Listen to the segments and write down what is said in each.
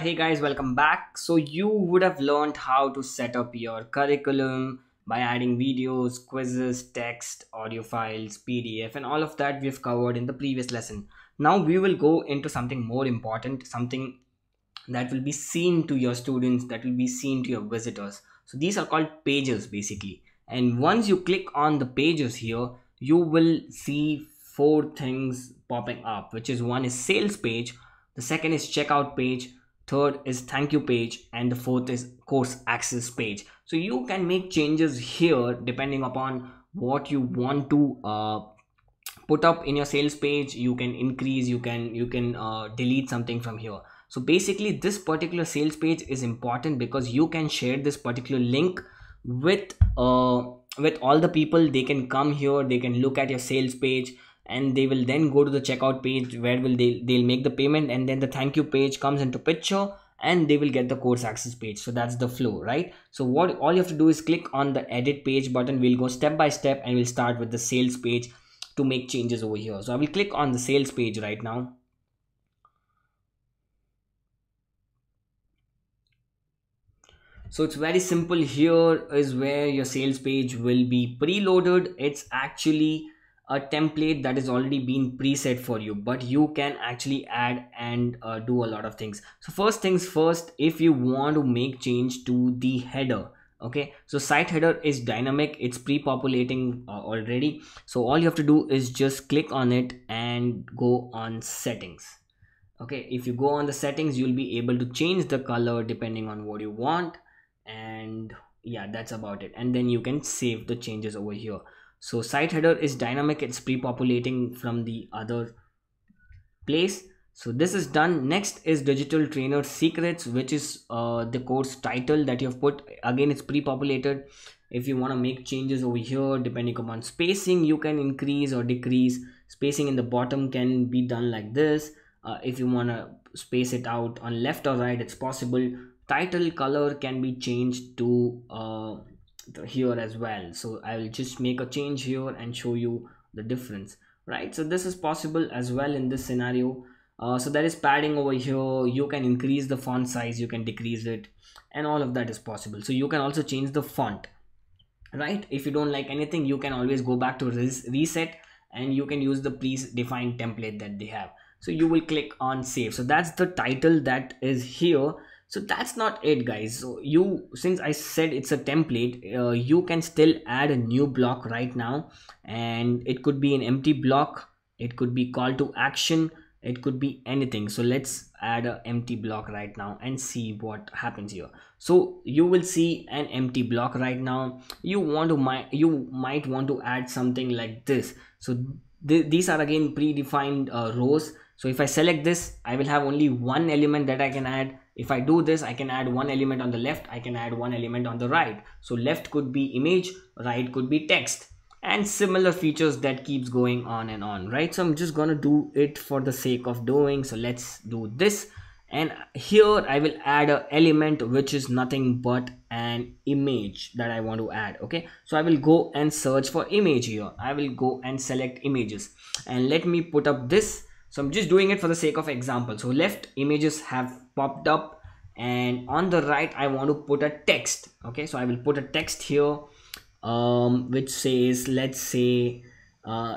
Hey guys, welcome back. So you would have learned how to set up your curriculum by adding videos, quizzes, text, audio files, PDF, and all of that we've covered in the previous lesson. Now we will go into something more important, something that will be seen to your students, that will be seen to your visitors. So these are called pages basically. And once you click on the pages here, you will see four things popping up, which is one is sales page, the second is checkout page, third is thank you page, and the fourth is course access page. So you can make changes here depending upon what you want to put up in your sales page. You can increase, you can delete something from here. So basically this particular sales page is important because you can share this particular link with with all the people. They can come here, they can look at your sales page, and they will then go to the checkout page where will they'll make the payment, and then the thank you page comes into picture, and they will get the course access page. So that's the flow, right? So what all you have to do is click on the edit page button. We'll go step by step and we'll start with the sales page to make changes over here. So I will click on the sales page right now. So it's very simple. Here is where your sales page will be preloaded. It's actually a template that is already been preset for you, but you can actually add and do a lot of things. So first things first, if you want to make change to the header, okay, so site header is dynamic, it's pre-populating already. So all you have to do is just click on it and go on settings. Okay, if you go on the settings, you'll be able to change the color depending on what you want, and yeah, that's about it. And then you can save the changes over here. So site header is dynamic, it's pre-populating from the other place. So this is done. Next is digital trainer secrets, which is the course title that you have put. Again, it's pre-populated. If you want to make changes over here depending upon spacing, you can increase or decrease. Spacing in the bottom can be done like this. If you want to space it out on left or right, it's possible. Title color can be changed to here as well. So I will just make a change here and show you the difference, right? So this is possible as well in this scenario. So there is padding over here. You can increase the font size, you can decrease it, and all of that is possible. So you can also change the font, right? If you don't like anything, you can always go back to reset, and you can use the predefined template that they have. So you will click on save. So that's the title that is here. So that's not it, guys. So you, since I said it's a template, you can still add a new block right now, and it could be an empty block, it could be call to action, it could be anything. So let's add an empty block right now and see what happens here. So you will see an empty block right now. You might want to add something like this. So these are again predefined rows. So if I select this, I will have only one element that I can add. If I do this, I can add one element on the left, I can add one element on the right. So left could be image, right could be text, and similar features that keeps going on and on, right? So I'm just gonna do it for the sake of doing. So let's do this, and here I will add an element which is nothing but an image that I want to add. Okay, so I will go and search for image here. I will go and select images, and let me put up this. So I'm just doing it for the sake of example. So left images have popped up, and on the right I want to put a text. Okay, so I will put a text here which says, let's say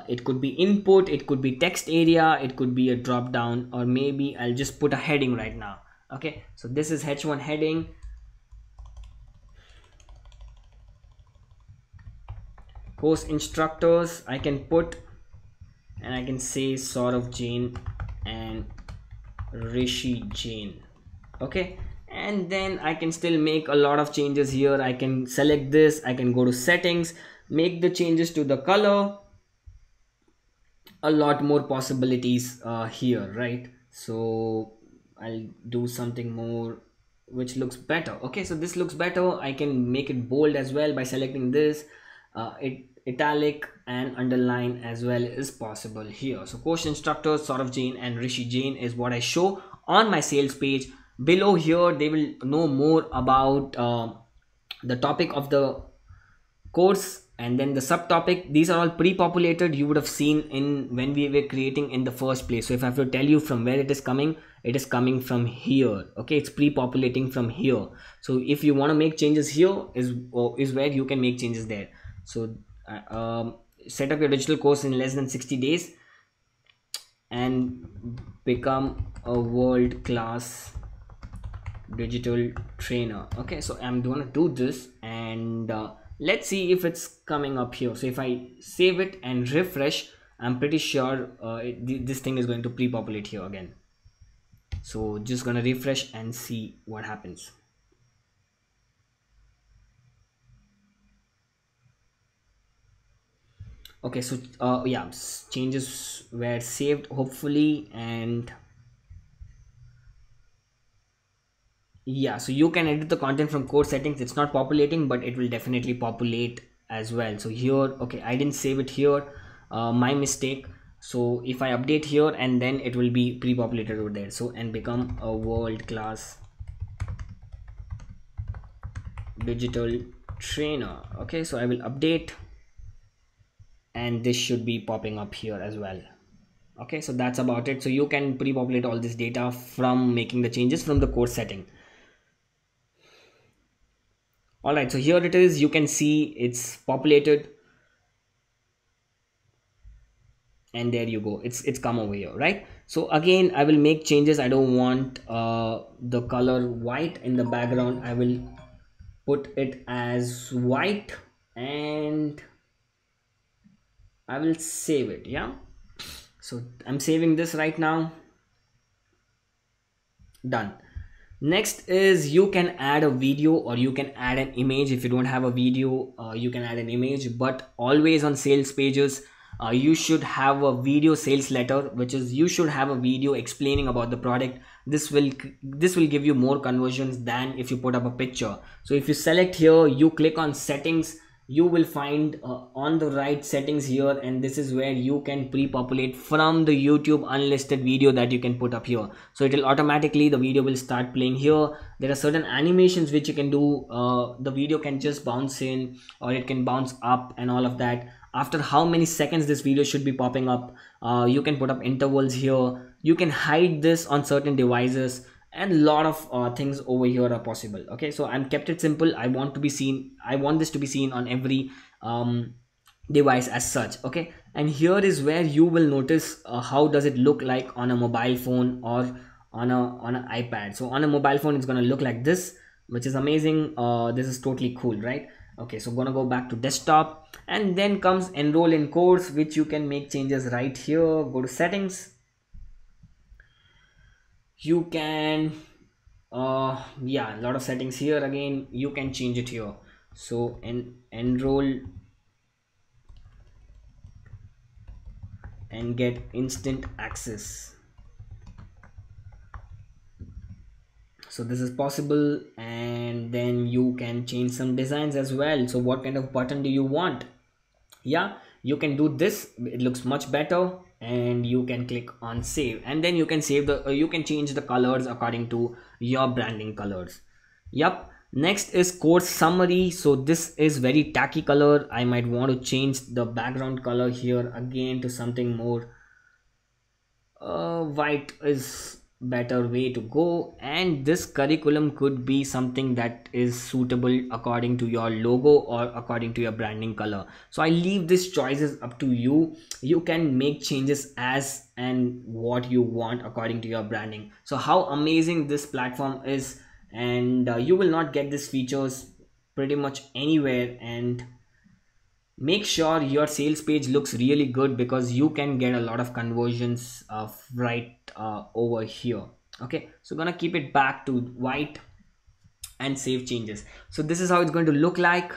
it could be input, it could be text area, it could be a drop down, or maybe I'll just put a heading right now. Okay, so this is H1 heading. Course instructors I can put, and I can say Saurav Jain and Rishi Jain. Okay, and then I can still make a lot of changes here. I can select this, I can go to settings, make the changes to the color, a lot more possibilities here, right? So I'll do something more which looks better. Okay, so this looks better. I can make it bold as well by selecting this. Italic and underline as well is possible here. So course instructors Saurav Jain and Rishi Jain is what I show on my sales page. Below here they will know more about the topic of the course And then the subtopic, these are all pre-populated. You would have seen in when we were creating in the first place. So if I have to tell you from where it is coming from here. Okay, it's pre-populating from here. So if you want to make changes, here is where you can make changes there. So set up your digital course in less than 60 days and become a world-class digital trainer. Okay, so I'm gonna do this, and let's see if it's coming up here. So if I save it and refresh, I'm pretty sure this thing is going to pre-populate here again. So just gonna refresh and see what happens. Okay, so yeah, changes were saved hopefully, and yeah, so you can edit the content from course settings. It's not populating, but it will definitely populate as well. So here, okay, I didn't save it here, my mistake. So if I update here, and then it will be pre-populated over there. So and become a world-class digital trainer. Okay, so I will update, and this should be popping up here as well. Okay, so that's about it. So you can pre-populate all this data from making the changes from the course setting. All right, so here it is. You can see it's populated, and there you go. It's come over here, right? So again, I will make changes. I don't want the color white in the background. I will put it as white, and I will save it. Yeah, so I'm saving this right now. Done. Next is you can add a video, or you can add an image. If you don't have a video, you can add an image, but always on sales pages, you should have a video sales letter, which is you should have a video explaining about the product. This will give you more conversions than if you put up a picture. So if you select here, you click on settings, you will find on the right settings here, and this is where you can pre-populate from the YouTube unlisted video that you can put up here. So it will automatically, the video will start playing here. There are certain animations which you can do. The video can just bounce in, or it can bounce up, and all of that. After how many seconds this video should be popping up, you can put up intervals here. You can hide this on certain devices, and a lot of things over here are possible. Okay, so I'm kept it simple. I want this to be seen on every device as such. Okay, and here is where you will notice how does it look like on a mobile phone or on an iPad. So on a mobile phone, it's going to look like this, which is amazing. This is totally cool, right? Okay, so I'm gonna go back to desktop, and then comes enroll in course, which you can make changes right here. Go to settings. You can yeah, a lot of settings here. Again, you can change it here. So enroll and get instant access. So this is possible, and then you can change some designs as well. So what kind of button do you want? Yeah, you can do this. It looks much better, and you can click on save, and then you can save the you can change the colors according to your branding colors. Yep. Next is course summary. So this is very tacky color. I might want to change the background color here again to something more white is better way to go, and this curriculum could be something that is suitable according to your logo or according to your branding color. So I leave these choices up to you. You can make changes as and what you want according to your branding. So how amazing this platform is, and you will not get these features pretty much anywhere. And make sure your sales page looks really good, because you can get a lot of conversions right over here. Okay, so gonna keep it back to white and save changes. So this is how it's going to look like.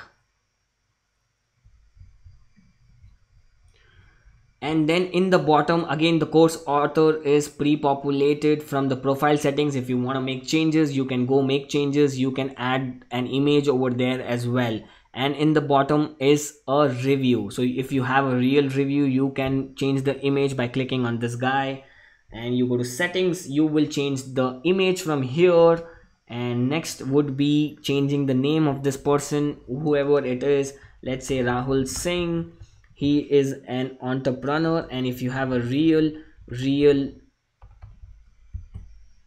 And then in the bottom, again, the course author is pre-populated from the profile settings. If you want to make changes, you can go make changes. You can add an image over there as well. And in the bottom is a review. So if you have a real review, you can change the image by clicking on this guy, and you go to settings. You will change the image from here, and next would be changing the name of this person, whoever it is, let's say Rahul Singh, he is an entrepreneur, and if you have a real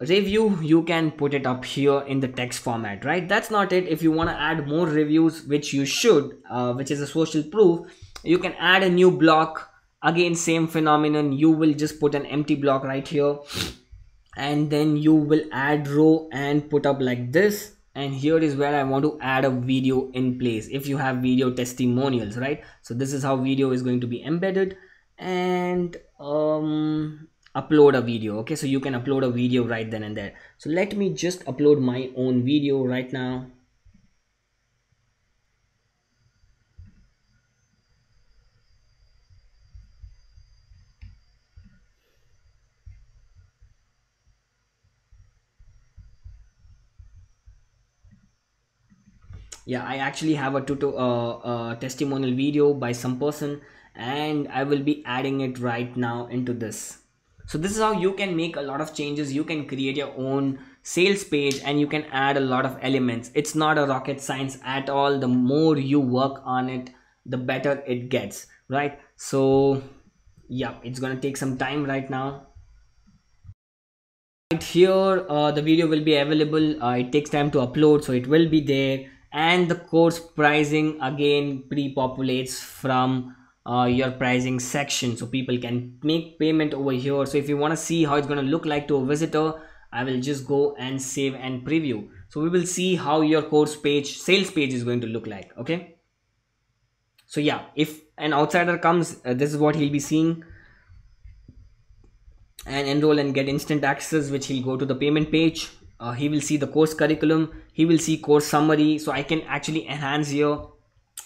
review, you can put it up here in the text format, right? That's not it. If you want to add more reviews, which you should, which is a social proof, you can add a new block. Again, same phenomenon, you will just put an empty block right here, and then you will add row and put up like this. And here is where I want to add a video in place if you have video testimonials, right? So this is how video is going to be embedded. And upload a video. Okay, so you can upload a video right then and there. So let me just upload my own video right now. Yeah, I actually have a testimonial video by some person, and I will be adding it right now into this. So this is how you can make a lot of changes. You can create your own sales page and you can add a lot of elements. It's not a rocket science at all. The more you work on it, the better it gets, right? So yeah, it's gonna take some time right now. Right here, the video will be available. It takes time to upload, so it will be there. And the course pricing again pre-populates from your pricing section, so people can make payment over here. So if you want to see how it's going to look like to a visitor, I will just go and save and preview. So we will see how your course page, sales page is going to look like. Okay, so yeah, if an outsider comes, this is what he'll be seeing. And enroll and get instant access, which he'll go to the payment page. He will see the course curriculum, he will see course summary. So I can actually enhance here.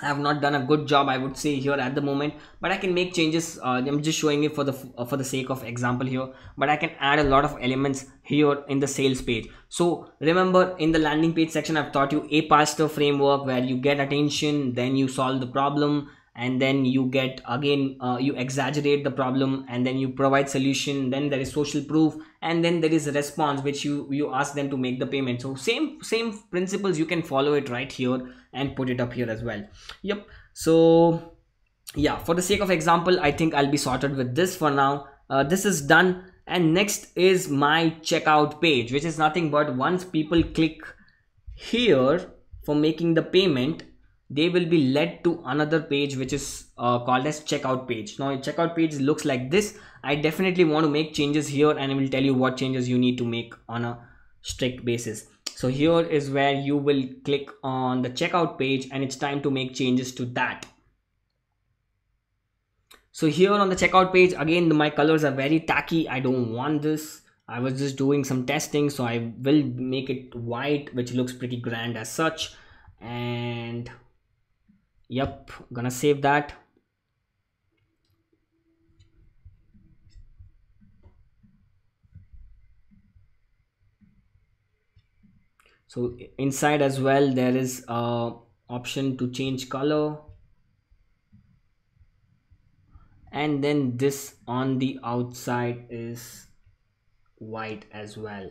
I have not done a good job, I would say, here at the moment, but I can make changes. I'm just showing it for the sake of example here, but I can add a lot of elements here in the sales page. So remember, in the landing page section, I've taught you a pastor framework where you get attention, then you solve the problem, and then you get again you exaggerate the problem, and then you provide solution, then there is social proof, and then there is a response which you ask them to make the payment. So same principles, you can follow it right here and put it up here as well. Yep. So yeah, for the sake of example, I think I'll be sorted with this for now. This is done, and next is my checkout page, which is nothing but once people click here for making the payment, they will be led to another page which is called as checkout page. Now checkout page looks like this. I definitely want to make changes here, and I will tell you what changes you need to make on a strict basis. So here is where you will click on the checkout page, and it's time to make changes to that. So here on the checkout page, again, my colors are very tacky. I don't want this. I was just doing some testing, so I will make it white, which looks pretty grand as such. And yep, gonna save that. So inside as well, there is a option to change color, and then this on the outside is white as well.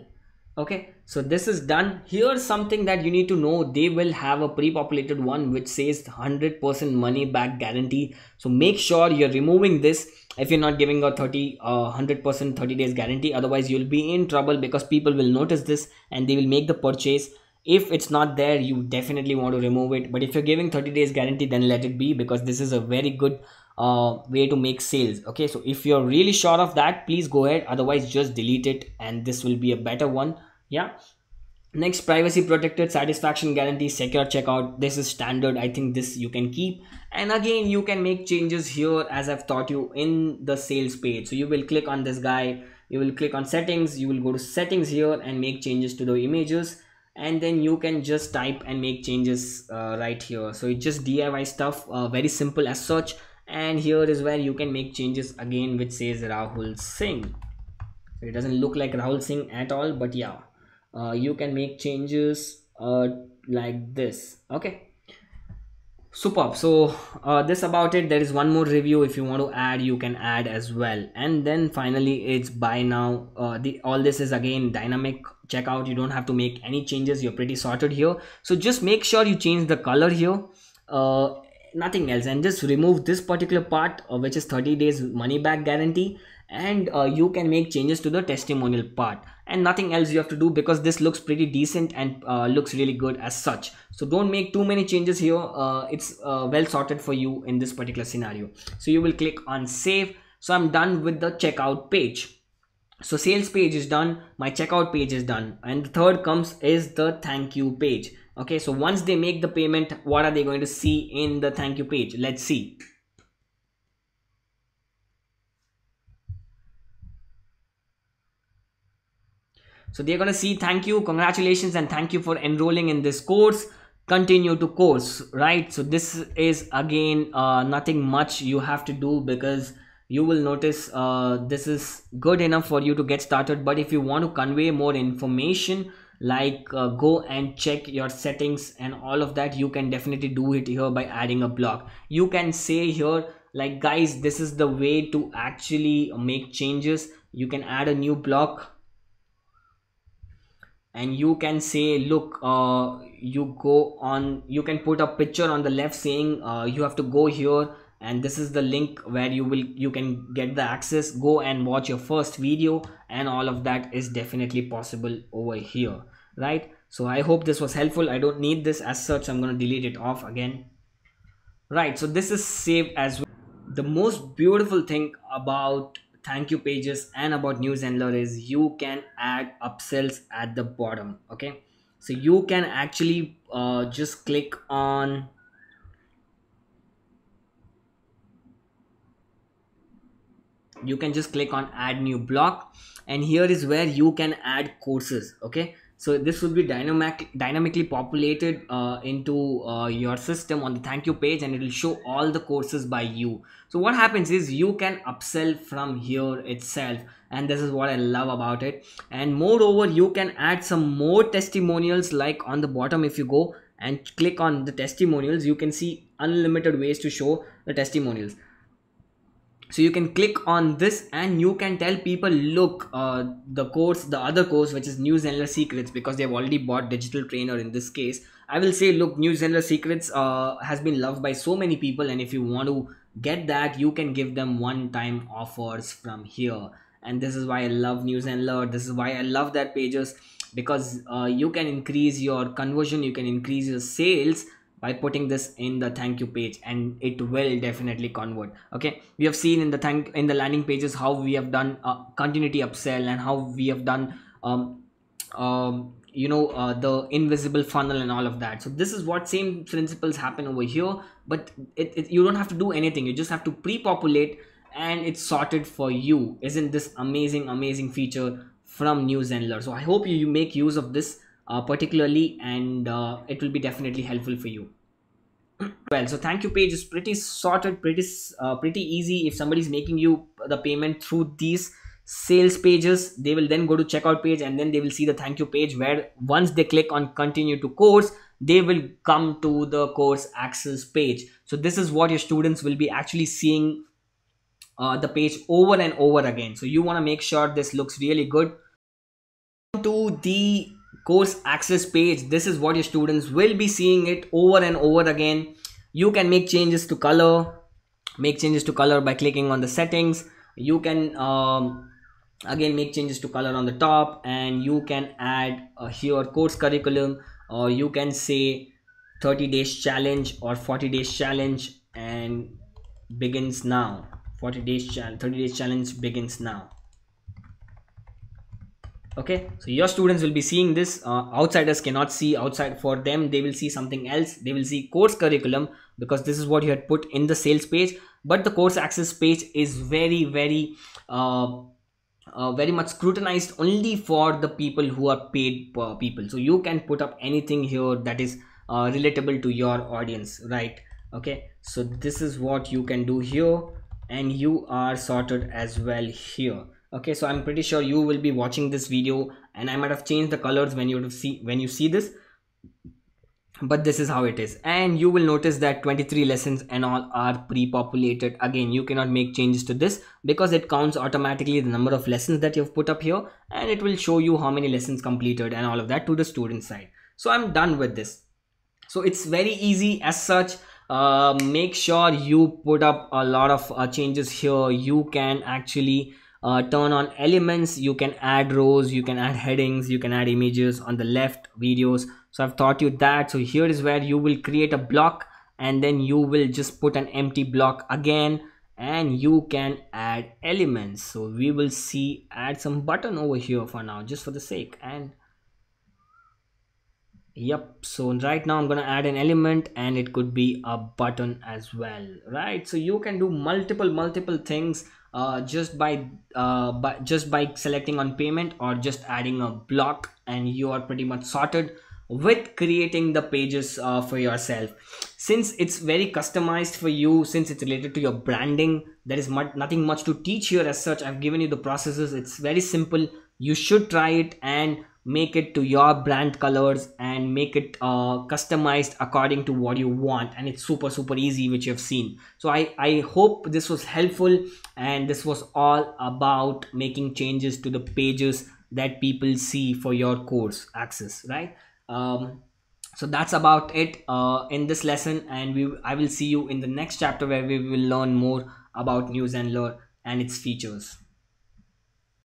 Okay, so this is done. Here's something that you need to know. They will have a pre-populated one which says 100% money back guarantee. So make sure you're removing this if you're not giving a 100% 30 days guarantee. Otherwise you'll be in trouble, because people will notice this and they will make the purchase. If it's not there, you definitely want to remove it. But if you're giving 30 days guarantee, then let it be, because this is a very good way to make sales. Okay, so if you're really sure of that, please go ahead. Otherwise just delete it, and this will be a better one. Yeah. Next, privacy protected, satisfaction guarantee, secure checkout. This is standard. I think this you can keep. And again, you can make changes here as I've taught you in the sales page. So you will click on this guy, you will click on settings, you will go to settings here and make changes to the images, and then you can just type and make changes right here. So it's just DIY stuff, very simple as such. And here is where you can make changes again, which says Rahul Singh. It doesn't look like Rahul Singh at all, but yeah, you can make changes like this. Okay, superb. So this about it. There is one more review. If you want to add, you can add as well. And then finally, it's buy now. All this is again dynamic checkout. You don't have to make any changes. You're pretty sorted here. So just make sure you change the color here. nothing else, and just remove this particular part, which is 30 days money back guarantee, and you can make changes to the testimonial part, and nothing else you have to do, because this looks pretty decent and looks really good as such. So don't make too many changes here. It's well sorted for you in this particular scenario. So you will click on save. So I'm done with the checkout page. So sales page is done, my checkout page is done, and the third comes is the thank you page. Okay, so once they make the payment, what are they going to see in the thank you page? Let's see. So they're going to see thank you, congratulations, and thank you for enrolling in this course, continue to course, right? So this is again nothing much you have to do, because you will notice this is good enough for you to get started. But if you want to convey more information, like go and check your settings and all of that, you can definitely do it here by adding a block. You can say here, like, guys, this is the way to actually make changes. You can add a new block, and you can say, look, you go on, you can put a picture on the left saying you have to go here, and this is the link where you can get the access, go and watch your first video, and all of that is definitely possible over here, right? So I hope this was helpful. I don't need this as such, so I'm going to delete it off again, right? So this is saved as well. The most beautiful thing about thank you pages and about new Zenler is you can add upsells at the bottom. Okay, so you can actually just click on, you can just click on add new block, and here is where you can add courses. Okay, so this will be dynamically populated into your system on the thank you page, and it will show all the courses by you. So what happens is you can upsell from here itself, and this is what I love about it. And moreover, you can add some more testimonials, like on the bottom. If you go and click on the testimonials, you can see unlimited ways to show the testimonials. So you can click on this and you can tell people, look, the other course, which is New Zenler Secrets, because they've already bought digital trainer in this case. I will say, look, New Zenler Secrets has been loved by so many people, and if you want to get that, you can give them one-time offers from here. And this is why I love New Zenler. This is why I love their pages, because you can increase your conversion, you can increase your sales by putting this in the thank you page, and it will definitely convert. Okay, we have seen in the landing pages how we have done continuity upsell, and how we have done the invisible funnel and all of that. So this is what same principles happen over here, but you don't have to do anything. You just have to pre-populate, and it's sorted for you. Isn't this amazing feature from New Zenler? So I hope you make use of this particularly, and it will be definitely helpful for you. Well, so thank you page is pretty sorted, pretty easy. If somebody's making you the payment through these sales pages, they will then go to checkout page, and then they will see the thank you page, where once they click on continue to course, they will come to the course access page. So this is what your students will be actually seeing the page over and over again. So you want to make sure this looks really good. To the course access page, this is what your students will be seeing it over and over again. You can make changes to color, by clicking on the settings. You can again make changes to color on the top, and you can add here course curriculum, or you can say 30 days challenge or 40 days challenge, and begins now. 30 days challenge begins now. Okay, so your students will be seeing this. Outsiders cannot see. Outside, for them, they will see something else. They will see course curriculum, because this is what you had put in the sales page. But the course access page is very much scrutinized only for the people who are paid people. So you can put up anything here that is relatable to your audience, right? Okay, so this is what you can do here, and you are sorted as well here. Okay, so I'm pretty sure you will be watching this video, and I might have changed the colors when you see this, but this is how it is. And you will notice that 23 lessons and all are pre-populated. Again, you cannot make changes to this, because it counts automatically the number of lessons that you've put up here, and it will show you how many lessons completed and all of that to the student side. So I'm done with this. So it's very easy as such. make sure you put up a lot of changes here. You can actually turn on elements, you can add rows, you can add headings, you can add images on the left, videos. So I've taught you that. So here is where you will create a block, and then you will just put an empty block again, and you can add elements. So we will see, add some button over here for now, just for the sake. And yep, so right now I'm gonna add an element, and it could be a button as well, right? So you can do multiple things just by selecting on payment, or just adding a block, and you are pretty much sorted with creating the pages for yourself. Since it's very customized for you, since it's related to your branding, there is nothing much to teach here as such. I've given you the processes. It's very simple. You should try it and make it to your brand colors, and make it customized according to what you want. And it's super easy, which you have seen. So I hope this was helpful, and this was all about making changes to the pages that people see for your course access, right? So that's about it in this lesson, and I will see you in the next chapter, where we will learn more about New Zenler and its features.